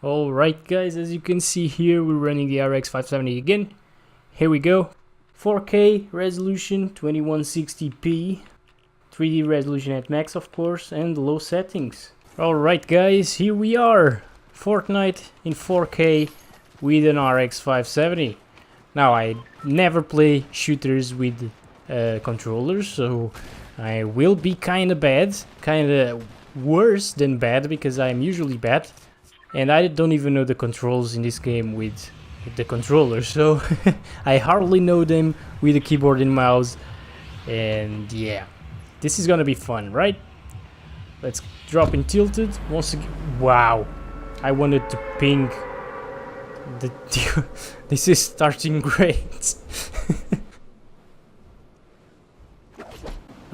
Alright guys, as you can see here, we're running the RX 570 again. Here we go. 4K resolution, 2160p, 3D resolution at max of course, and low settings. Alright guys, here we are. Fortnite in 4K with an RX 570. Now I never play shooters with controllers, so I will be kinda bad, kinda worse than bad, because I'm usually bad. And I don't even know the controls in this game with the controller, so I hardly know them with the keyboard and mouse. And yeah, this is gonna be fun, right? Let's drop in tilted once again. Wow, I wanted to ping the this is starting great.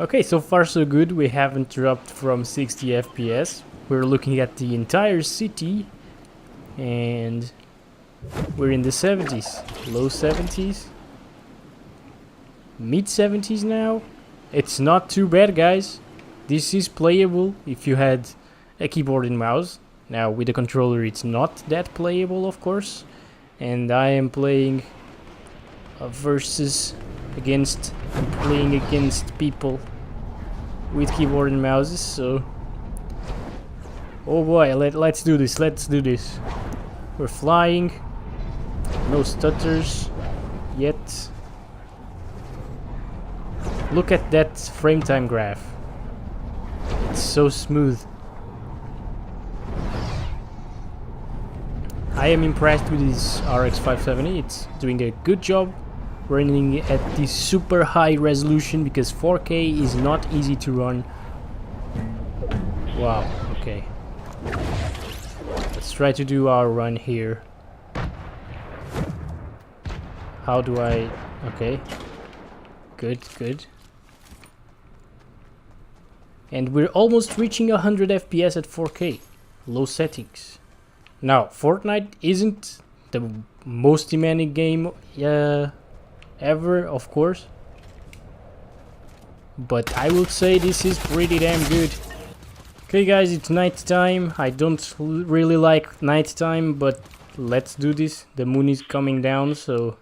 Okay, so far so good. We haven't dropped from 60 FPS. We're looking at the entire city and we're in the 70s, low 70s, mid 70s now. It's not too bad, guys. This is playable if you had a keyboard and mouse. Now with the controller it's not that playable, of course. And I am playing versus against, I'm playing against people with keyboard and mouses, so oh boy, let's do this, We're flying, no stutters yet. Look at that frame time graph, it's so smooth. I am impressed with this RX 570, it's doing a good job running at this super high resolution, because 4K is not easy to run. Wow, okay. Let's try to do our run here. How do I... okay. Good. And we're almost reaching 100 FPS at 4K. Low settings. Now, Fortnite isn't the most demanding game ever, of course. But I would say this is pretty damn good. Okay guys, it's night time. I don't really like night time, but let's do this. The moon is coming down, so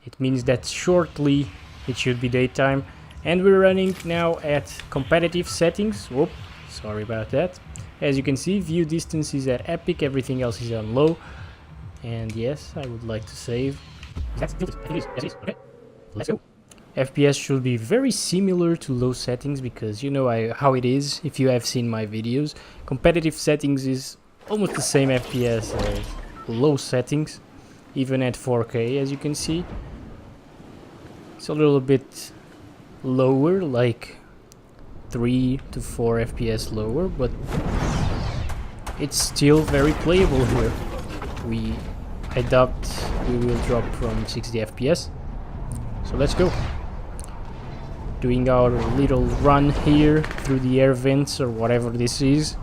it means that shortly it should be daytime. And we're running now at competitive settings. Whoop, sorry about that. As you can see, view distance is at epic, everything else is on low. And yes, I would like to save. Okay, let's go. FPS should be very similar to low settings, because you know how it is if you have seen my videos. Competitive settings is almost the same FPS as low settings, even at 4K, as you can see. It's a little bit lower, like 3 to 4 FPS lower, but it's still very playable here. I doubt we will drop from 60 FPS. So let's go. Doing our little run here through the air vents, or whatever this is.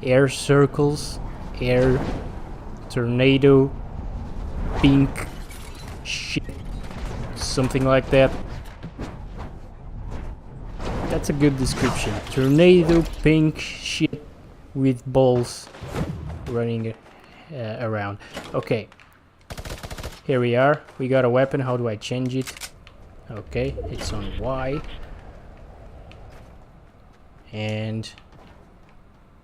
Air circles, air tornado, pink shit, something like that. That's a good description. Tornado, pink shit with balls running around. Okay, here we are. We got a weapon. How do I change it? Okay, it's on Y. And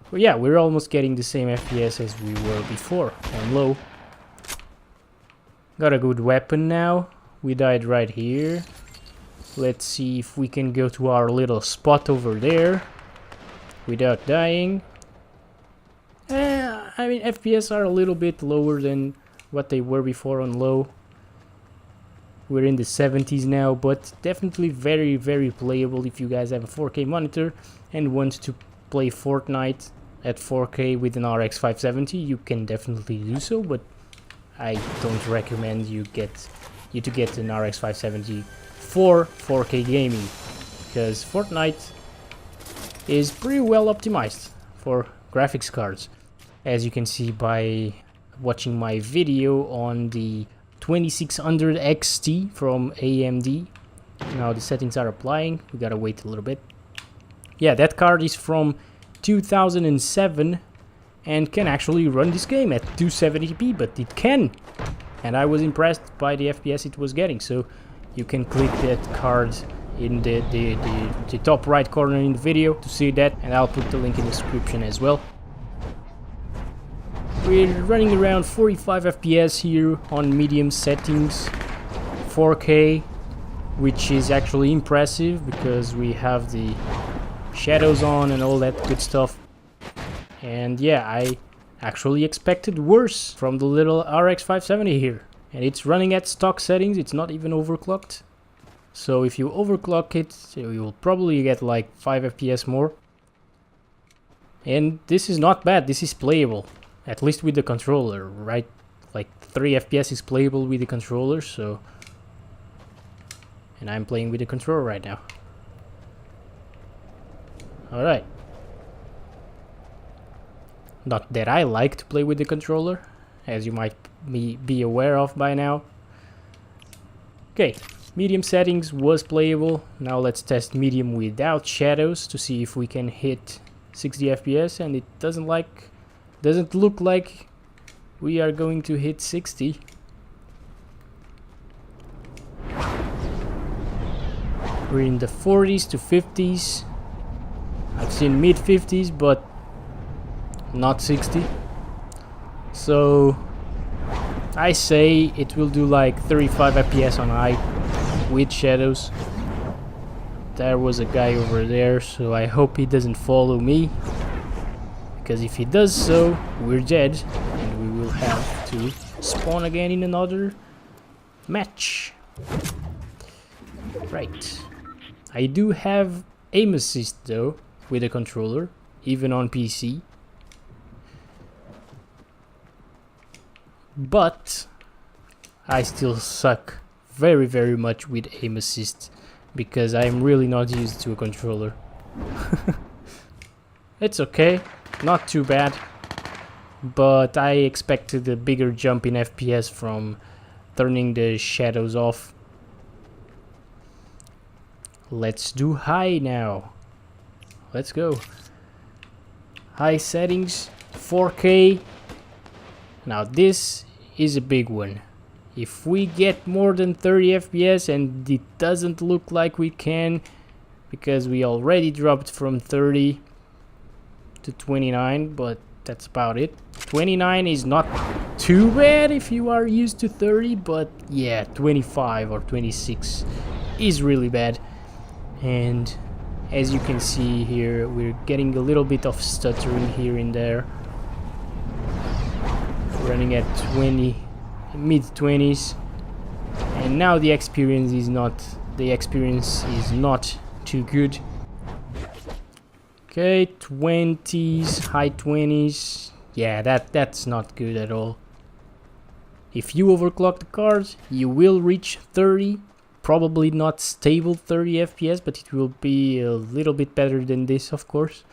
well, yeah, we're almost getting the same FPS as we were before on low. Got a good weapon now. We died right here. Let's see if we can go to our little spot over there without dying. I mean, FPS are a little bit lower than what they were before on low. We're in the 70s now, but definitely very, very playable if you guys have a 4K monitor and want to play Fortnite at 4K with an RX 570. You can definitely do so, but I don't recommend you to get an RX 570 for 4K gaming, because Fortnite is pretty well optimized for graphics cards, as you can see by watching my video on the 2600 XT from AMD. Now the settings are applying. We gotta wait a little bit. Yeah, that card is from 2007 and can actually run this game at 270p, but it can. And I was impressed by the FPS it was getting. So you can click that card in the top right corner in the video to see that, and I'll put the link in the description as well. We're running around 45 FPS here on medium settings, 4K, which is actually impressive because we have the shadows on and all that good stuff. And yeah, I actually expected worse from the little RX 570 here. And it's running at stock settings, it's not even overclocked. So if you overclock it, you will probably get like 5 FPS more. And this is not bad, this is playable. At least with the controller, right? Like 3 FPS is playable with the controller, so... And I'm playing with the controller right now. Alright. Not that I like to play with the controller, as you might be aware of by now. Okay, medium settings was playable. Now let's test medium without shadows to see if we can hit 60 FPS, and it doesn't look like we are going to hit 60. We're in the 40s to 50s. I've seen mid 50s, but not 60. So I say it will do like 35 FPS on high with shadows. There was a guy over there, so I hope he doesn't follow me, because if he does so, we're dead and we will have to spawn again in another match. Right. I do have aim assist though with a controller, even on PC. But I still suck very much with aim assist because I'm really not used to a controller. It's okay, not too bad, but I expected a bigger jump in FPS from turning the shadows off. Let's do high now. Let's go. High settings, 4K. Now this is a big one. If we get more than 30 FPS, and it doesn't look like we can, because we already dropped from 30 to 29, but that's about it. 29 is not too bad if you are used to 30, but yeah, 25 or 26 is really bad. And as you can see here, we're getting a little bit of stuttering here and there. Running at 20, mid 20s, and now the experience is not too good. Okay, 20s, high 20s. Yeah, that's not good at all. If you overclock the card, you will reach 30. Probably not stable 30 FPS, but it will be a little bit better than this, of course.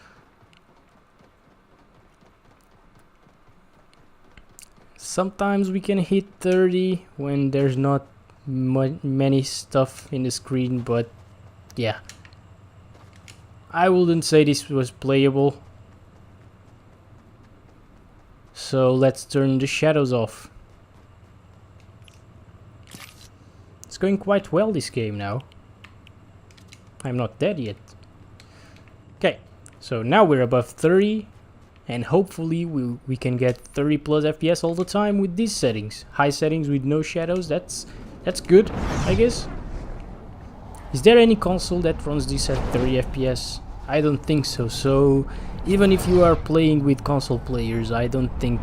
Sometimes we can hit 30 when there's not many stuff in the screen, but yeah, I wouldn't say this was playable. So let's turn the shadows off. It's going quite well, this game now. I'm not dead yet. Okay, so now we're above 30. And hopefully we can get 30 plus FPS all the time with these settings. High settings with no shadows, that's good, I guess. Is there any console that runs this at 30 FPS? I don't think so. So even if you are playing with console players, I don't think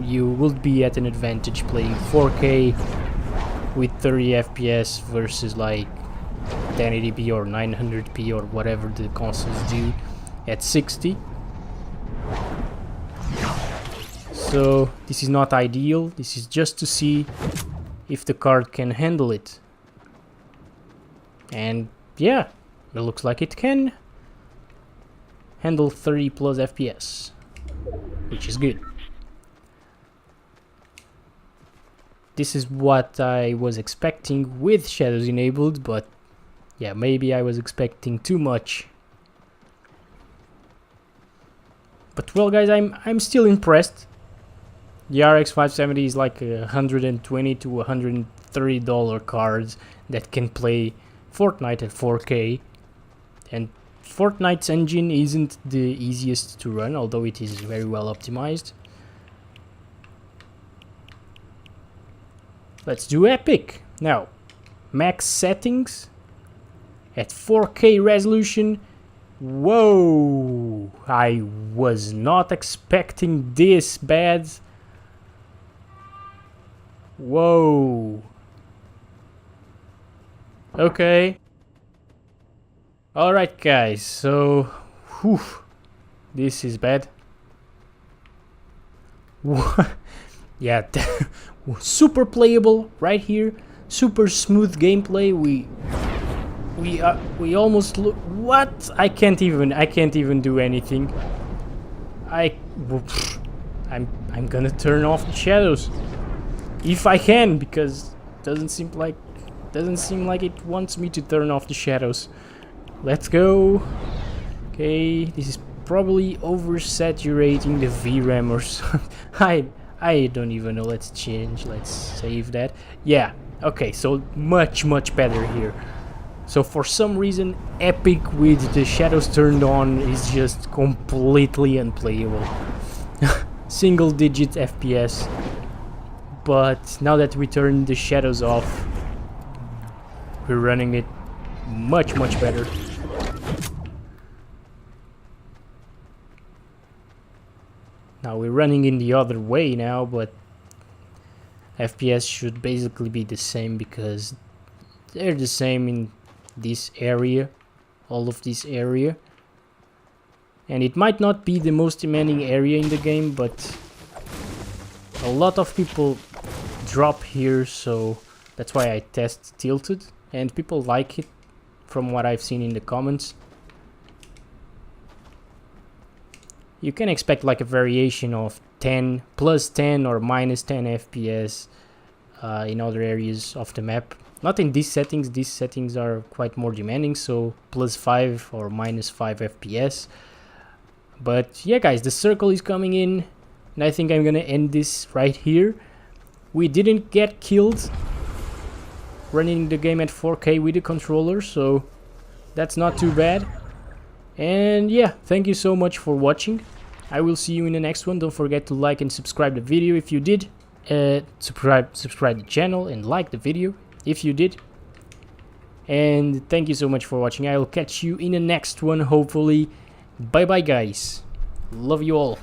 you will be at an advantage playing 4K with 30 FPS versus like 1080p or 900p or whatever the consoles do at 60. So this is not ideal. This is just to see if the card can handle it. And yeah, it looks like it can handle 30 plus FPS, which is good. This is what I was expecting with shadows enabled, but yeah, maybe I was expecting too much. But well, guys, I'm still impressed. The RX 570 is like $120 to $130 cards that can play Fortnite at 4K, and Fortnite's engine isn't the easiest to run, although it is very well optimized. Let's do Epic. Now, max settings at 4K resolution. Whoa! I was not expecting this bad. Whoa. Okay. Alright, guys, so whew, this is bad. Yeah, super playable right here. Super smooth gameplay. We almost look. What? I can't even do anything. I'm gonna turn off the shadows if I can, because doesn't seem like it wants me to turn off the shadows. Let's go. Okay, this is probably oversaturating the VRAM or something. I don't even know. Let's change. Let's save that. Yeah. Okay, so much better here. So for some reason, Epic with the shadows turned on is just completely unplayable. Single digit FPS. But now that we turn the shadows off, we're running it much better. Now we're running in the other way now, but FPS should basically be the same because they're the same in this area, all of this area. And it might not be the most demanding area in the game, but a lot of people drop here, so that's why I test tilted, and people like it from what I've seen in the comments. You can expect like a variation of 10, plus 10 or minus 10 FPS in other areas of the map. Not in these settings are quite more demanding, so plus 5 or minus 5 FPS. But yeah, guys, the circle is coming in, and I think I'm gonna end this right here. We didn't get killed running the game at 4K with the controller, so that's not too bad. And yeah, thank you so much for watching. I will see you in the next one. Don't forget to like and subscribe the video if you did. Subscribe the channel and like the video if you did. And thank you so much for watching. I will catch you in the next one, hopefully. Bye bye, guys. Love you all.